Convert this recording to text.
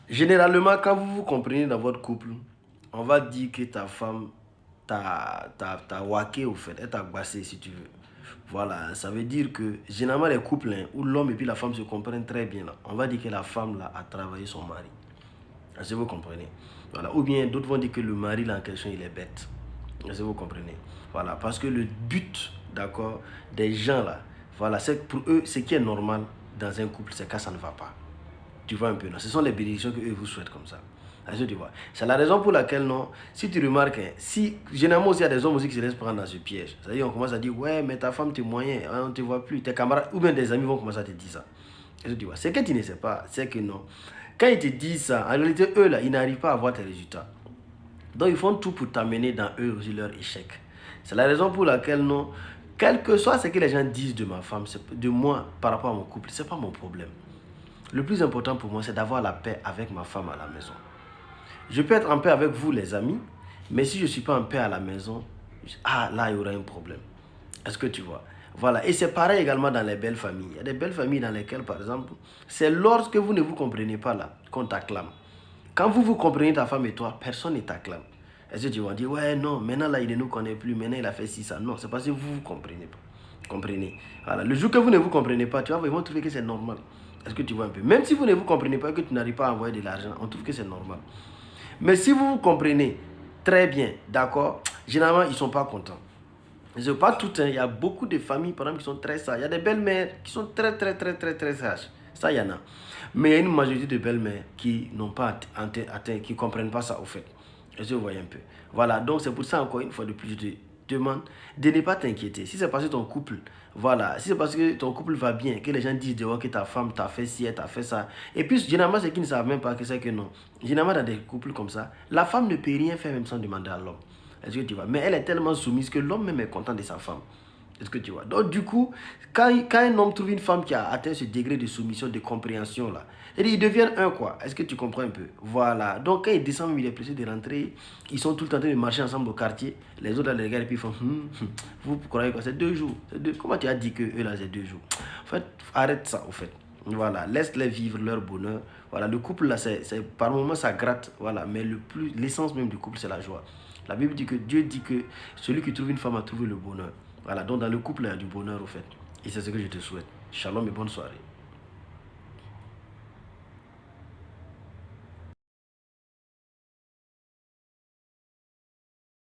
Généralement, quand vous vous comprenez dans votre couple, on va dire que ta femme t'a waqué au fait, elle t'a bassé si tu veux. Voilà, ça veut dire que généralement les couples hein, où l'homme et puis la femme se comprennent très bien, là, on va dire que la femme là, a travaillé son mari. Est-ce que vous comprenez? Voilà. Ou bien d'autres vont dire que le mari là en question il est bête. Est-ce que vous comprenez? Voilà, parce que le but, d'accord, des gens là, voilà, c'est pour eux, ce qui est normal dans un couple, c'est quand ça ne va pas. Tu vois un peu, non? Ce sont les bénédictions que eux vous souhaitent comme ça. Est-ce que tu vois? C'est la raison pour laquelle, non, si tu remarques, hein, si, généralement aussi, il y a des hommes aussi qui se laissent prendre dans ce piège. C'est-à-dire, on commence à dire, ouais, mais ta femme, t'es moyen, hein, on ne te voit plus, tes camarades, ou bien des amis vont commencer à te dire ça. Est-ce que tu vois? Ce que tu ne sais pas, c'est que non. Quand ils te disent ça, en réalité, eux, là, ils n'arrivent pas à voir tes résultats. Donc, ils font tout pour t'amener dans eux aussi leur échec. C'est la raison pour laquelle, non, quel que soit ce que les gens disent de ma femme, de moi, par rapport à mon couple, ce n'est pas mon problème. Le plus important pour moi, c'est d'avoir la paix avec ma femme à la maison. Je peux être en paix avec vous, les amis, mais si je ne suis pas en paix à la maison, là, il y aura un problème. Est-ce que tu vois? Voilà. Et c'est pareil également dans les belles familles. Il y a des belles familles dans lesquelles, par exemple, c'est lorsque vous ne vous comprenez pas là qu'on t'acclame. Quand vous vous comprenez, ta femme et toi, personne ne t'acclame. Est-ce que tu vas dire, ouais, non, maintenant là, il ne nous connaît plus, maintenant il a fait ci, ça. Non, c'est parce que vous ne vous comprenez pas. Comprenez. Voilà. Le jour que vous ne vous comprenez pas, tu vois, ils vont trouver que c'est normal. Est-ce que tu vois un peu? Même si vous ne vous comprenez pas, que tu n'arrives pas à envoyer de l'argent, on trouve que c'est normal. Mais si vous vous comprenez très bien, d'accord, généralement, ils ne sont pas contents. Ce n'est pas tout, hein. Il y a beaucoup de familles, par exemple, qui sont très sages. Il y a des belles-mères qui sont très sages. Ça, il y en a. Mais il y a une majorité de belles-mères qui n'ont pas atteint, qui ne comprennent pas ça, au fait. Est-ce que vous voyez un peu? Voilà, donc c'est pour ça, encore une fois de plus, je te demande de ne pas t'inquiéter. Si c'est parce que ton couple, voilà, si c'est parce que ton couple va bien, que les gens disent dehors que ta femme t'a fait ci, elle t'a fait ça. Et puis, généralement, c'est qu'ils ne savent même pas que c'est que non. Généralement, dans des couples comme ça, la femme ne peut rien faire même sans demander à l'homme. Est-ce que tu vois? Mais elle est tellement soumise que l'homme même est content de sa femme. Est-ce que tu vois? Donc, du coup, quand un homme trouve une femme qui a atteint ce degré de soumission, de compréhension, là, ils deviennent un, quoi. Est-ce que tu comprends un peu? Voilà. Donc, quand il descend, il est pressé de rentrer. Ils sont tout le temps en train de marcher ensemble au quartier. Les autres, là, les regardent et puis ils font vous croyez quoi? C'est 2 jours. Comment tu as dit que eux, là, c'est 2 jours? En fait, arrête ça, au fait. Voilà. Laisse-les vivre leur bonheur. Voilà. Le couple, là, par moments, ça gratte. Voilà. Mais l'essence même du couple, c'est la joie. La Bible dit que Dieu dit que celui qui trouve une femme a trouvé le bonheur. Voilà, donc dans le couple, il y a du bonheur au fait. Et c'est ce que je te souhaite. Shalom et bonne soirée.